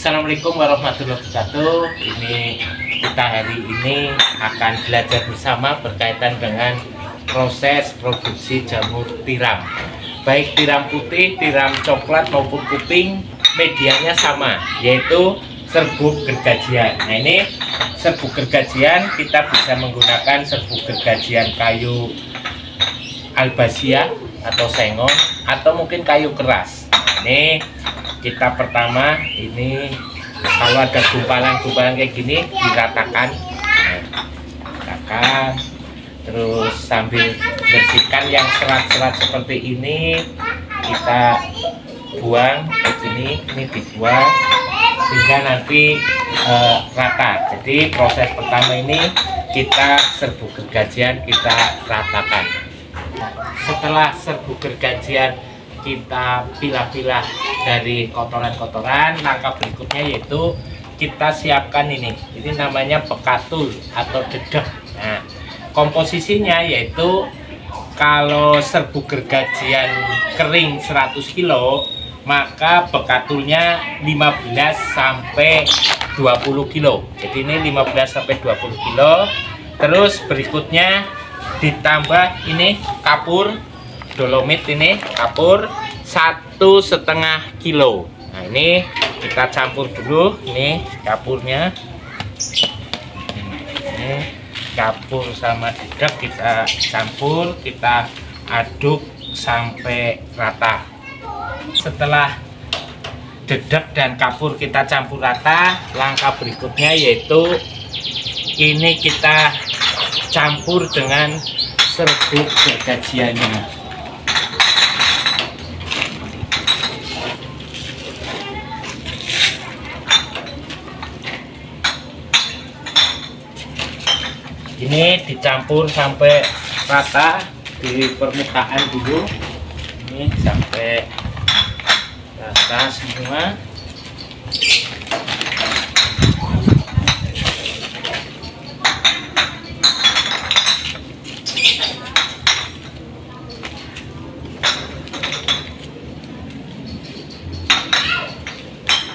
Assalamualaikum warahmatullahi wabarakatuh. Kita hari ini akan belajar bersama berkaitan dengan proses produksi jamur tiram. Baik tiram putih, tiram coklat maupun kuping, medianya sama, yaitu serbuk gergajian. Nah, ini serbuk gergajian kita bisa menggunakan serbuk gergajian kayu albasia atau sengon atau mungkin kayu keras. Nah, ini kita pertama ini kalau ada gumpalan-gumpalan kayak gini diratakan, ratakan, terus sambil bersihkan yang serat-serat seperti ini kita buang kayak gini, ini dibuang sehingga nanti rata. Jadi proses pertama ini kita serbuk gergajian kita ratakan. Setelah serbuk gergajian kita pilah-pilah dari kotoran-kotoran, langkah berikutnya yaitu kita siapkan ini namanya bekatul atau dedek. Nah, komposisinya yaitu kalau serbuk gergajian kering 100 kilo maka bekatulnya 15 sampai 20 kilo. Jadi ini 15 sampai 20 kilo. Terus berikutnya ditambah ini kapur dolomit, ini kapur 1,5 kilo. Nah, ini kita campur dulu, ini kapurnya, ini kapur sama dedek kita campur, kita aduk sampai rata. Setelah dedek dan kapur kita campur rata, langkah berikutnya yaitu ini kita campur dengan serbuk gergajiannya. Ini dicampur sampai rata di permukaan dulu, ini sampai rata semua.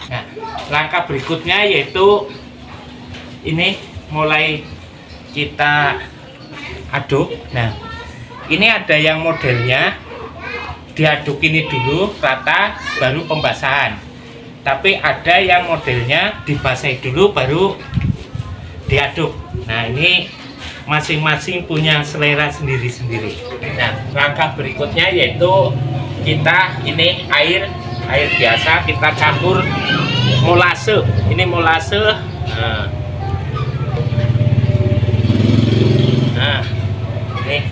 Nah, langkah berikutnya yaitu ini mulai kita aduk. Nah, ini ada yang modelnya diaduk ini dulu rata baru pembasahan, tapi ada yang modelnya dibasahi dulu baru diaduk. Nah, ini masing-masing punya selera sendiri-sendiri. Nah, langkah berikutnya yaitu kita ini air biasa kita campur molase. Ini molase. Nah, ini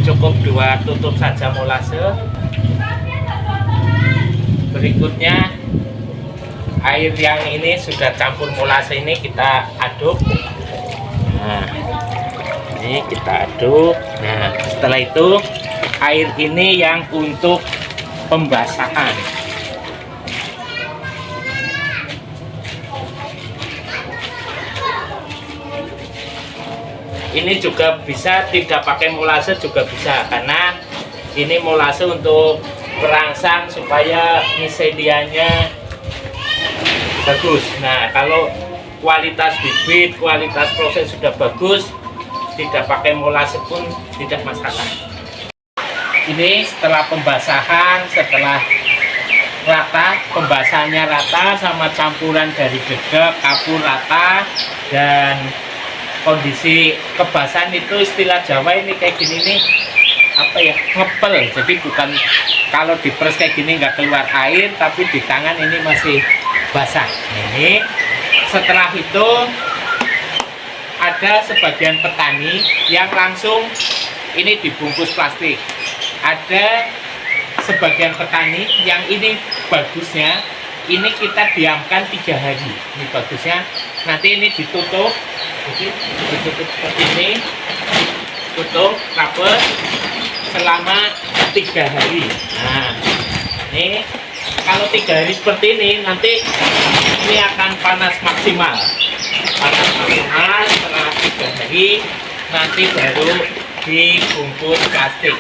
cukup 2 tutup saja molase. Berikutnya air yang ini sudah campur molase ini kita aduk. Nah, ini kita aduk. Nah, setelah itu air ini yang untuk pembasahan. Ini juga bisa tidak pakai molase juga bisa, karena ini molase untuk perangsang supaya miselianya bagus. Nah, kalau kualitas bibit, kualitas proses sudah bagus, tidak pakai molase pun tidak masalah. Ini setelah pembasahan, setelah rata, pembasahannya rata sama campuran dari dedek, kapur rata, dan kondisi kebasahan itu istilah Jawa ini kayak gini nih, apa ya, ngepel. Jadi bukan kalau diperes kayak gini nggak keluar air, tapi di tangan ini masih basah. Ini setelah itu ada sebagian petani yang langsung ini dibungkus plastik. Ada sebagian petani yang ini bagusnya ini kita diamkan 3 hari. Ini bagusnya, nanti ini ditutup. Jadi ditutup seperti ini, tutup rapet selama 3 hari. Nah, ini kalau 3 hari seperti ini nanti ini akan panas maksimal. Setelah 3 hari nanti baru dibungkus plastik.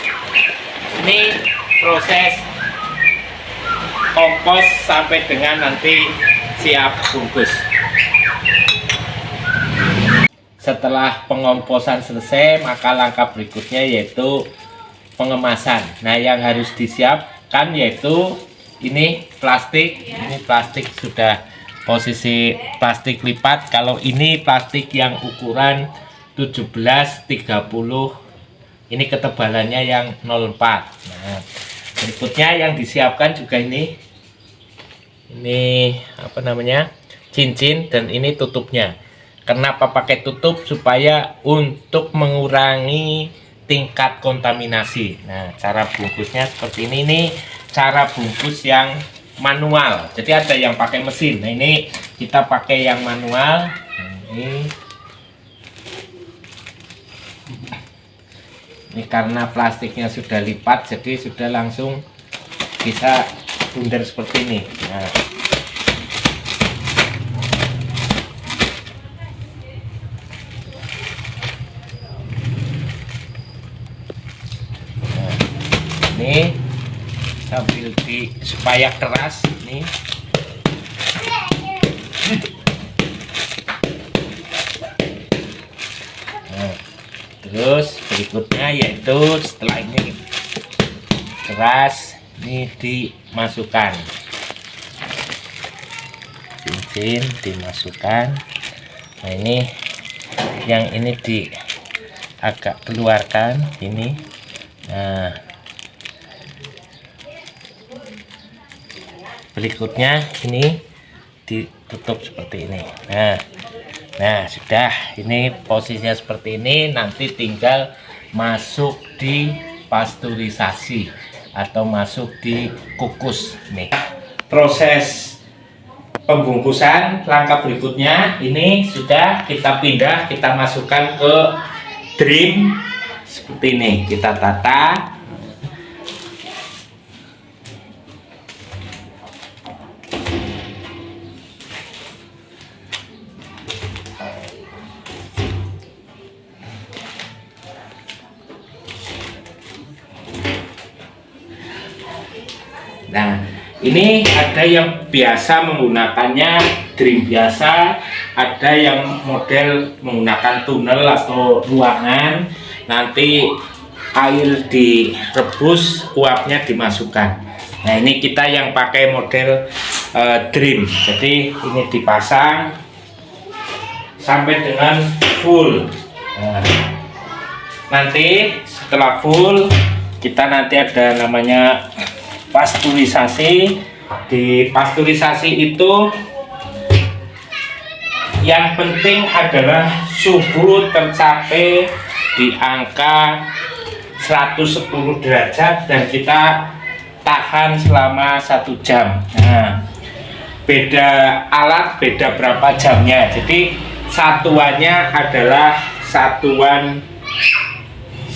Ini proses kompos sampai dengan nanti siap bungkus. Setelah pengomposan selesai, maka langkah berikutnya yaitu pengemasan. Nah, yang harus disiapkan yaitu ini plastik. Ini plastik sudah posisi plastik lipat. Kalau ini plastik yang ukuran 1730, ini ketebalannya yang 04. Nah, berikutnya yang disiapkan juga ini apa namanya, cincin, dan ini tutupnya. Kenapa pakai tutup? Supaya untuk mengurangi tingkat kontaminasi. Nah, cara bungkusnya seperti ini nih, cara bungkus yang manual. Jadi ada yang pakai mesin. Nah, ini kita pakai yang manual. Ini karena plastiknya sudah lipat, jadi sudah langsung bisa bundar seperti ini. Nah, ini sambil supaya keras ini. Nah, terus berikutnya yaitu setelah ini keras, ini dimasukkan cincin, dimasukkan. Nah, ini yang ini agak keluarkan ini. Nah, berikutnya ini ditutup seperti ini. Nah, sudah, ini posisinya seperti ini. Nanti tinggal masuk di pasteurisasi atau masuk di kukus. Nih proses pembungkusan. Langkah berikutnya ini sudah kita pindah, kita masukkan ke drum seperti ini. Kita tata. Nah, ini ada yang biasa menggunakannya drum biasa, ada yang model menggunakan tunnel atau ruangan. Nanti air direbus, uapnya dimasukkan. Nah, ini kita yang pakai model drum. Jadi ini dipasang sampai dengan full. Nah, nanti setelah full, kita nanti ada namanya pasteurisasi. Di pasteurisasi itu yang penting adalah suhu tercapai di angka 110 derajat dan kita tahan selama 1 jam. Nah, beda alat beda berapa jamnya, jadi satuannya adalah satuan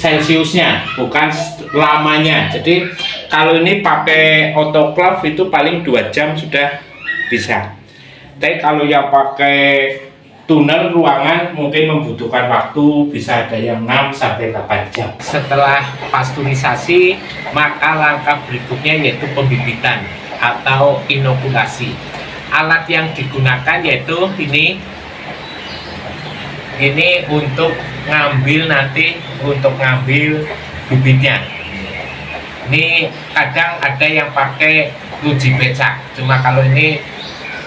Celciusnya, bukan lamanya. Jadi kalau ini pakai autoclave itu paling 2 jam sudah bisa. Tapi kalau yang pakai tunnel ruangan mungkin membutuhkan waktu, bisa ada yang 6 sampai 8 jam. Setelah pasteurisasi, maka langkah berikutnya yaitu pembibitan atau inokulasi. Alat yang digunakan yaitu ini untuk ngambil bibitnya. Ini kadang ada yang pakai uji becak, cuma kalau ini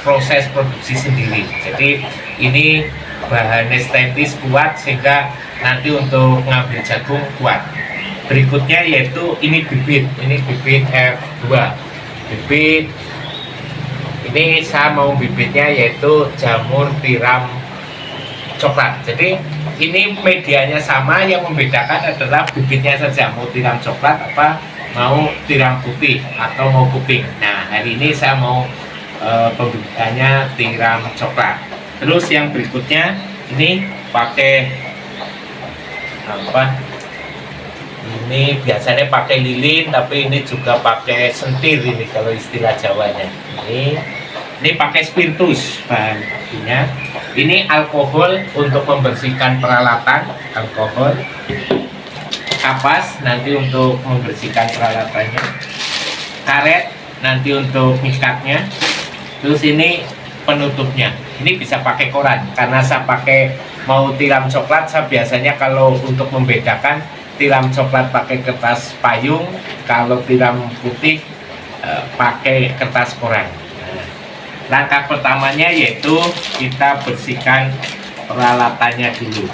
proses produksi sendiri. Jadi ini bahannya statis kuat sehingga nanti untuk ngambil jagung kuat. Berikutnya yaitu ini bibit F2. Bibit ini saya mau bibitnya yaitu jamur tiram coklat. Jadi ini medianya sama, yang membedakan adalah bibitnya saja, mau tiram coklat apa mau tiram putih atau mau kuping. Nah, hari ini saya mau pembibitannya tiram coklat. Terus yang berikutnya ini pakai apa? Ini biasanya pakai lilin, tapi ini juga pakai sentir ini kalau istilah Jawanya. Ini pakai spiritus bahannya. Ini alkohol untuk membersihkan peralatan, alkohol. Kapas nanti untuk membersihkan peralatannya. Karet nanti untuk ngikatnya. Terus ini penutupnya. Ini bisa pakai koran, karena saya pakai mau tiram coklat, saya biasanya kalau untuk membedakan tiram coklat pakai kertas payung, kalau tiram putih pakai kertas koran. Langkah pertamanya yaitu kita bersihkan peralatannya dulu.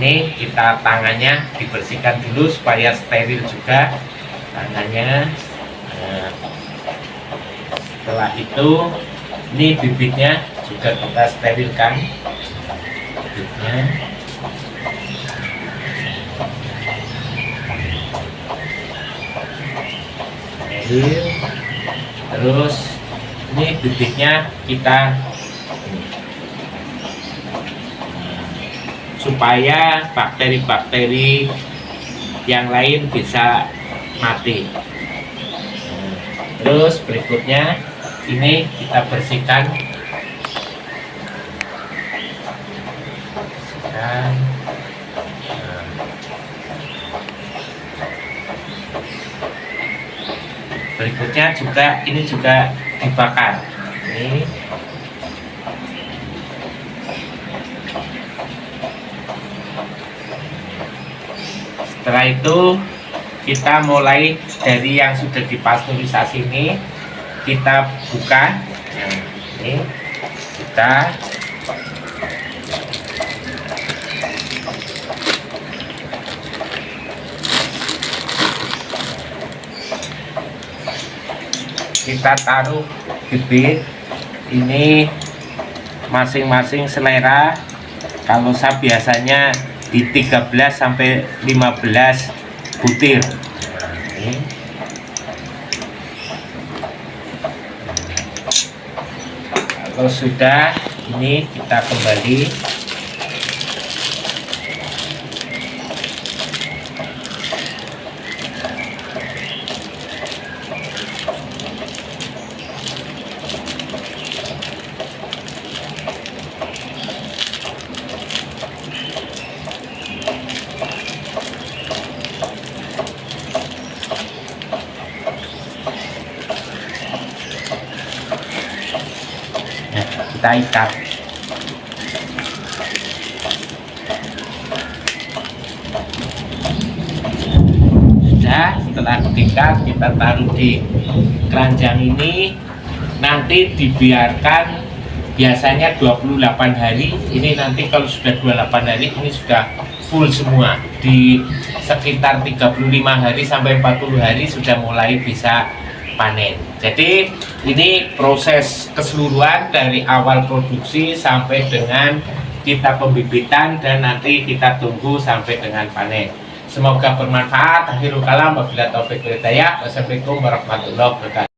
Ini kita tangannya dibersihkan dulu supaya steril juga tangannya. Setelah itu ini bibitnya juga kita sterilkan bibitnya. Steril. Terus ini bibitnya kita supaya bakteri-bakteri yang lain bisa mati. Terus berikutnya ini kita bersihkan. Berikutnya juga ini juga dibakar. Ini setelah itu kita mulai dari yang sudah dipasteurisasi ini, kita buka. Nah, ini kita taruh bibit. Ini masing-masing selera. Kalau saya biasanya di 13 sampai 15 butir. Ini. Kalau sudah, ini kita kembali. Kita ikat. Sudah, setelah diikat kita taruh di keranjang ini. Nanti dibiarkan biasanya 28 hari. Ini nanti kalau sudah 28 hari ini sudah full semua. Di sekitar 35 hari sampai 40 hari sudah mulai bisa panen. Jadi ini proses keseluruhan dari awal produksi sampai dengan kita pembibitan dan nanti kita tunggu sampai dengan panen. Semoga bermanfaat. Akhirul kalam, wabillahi taufiq wal hidayah. Wassalamualaikum warahmatullahi wabarakatuh.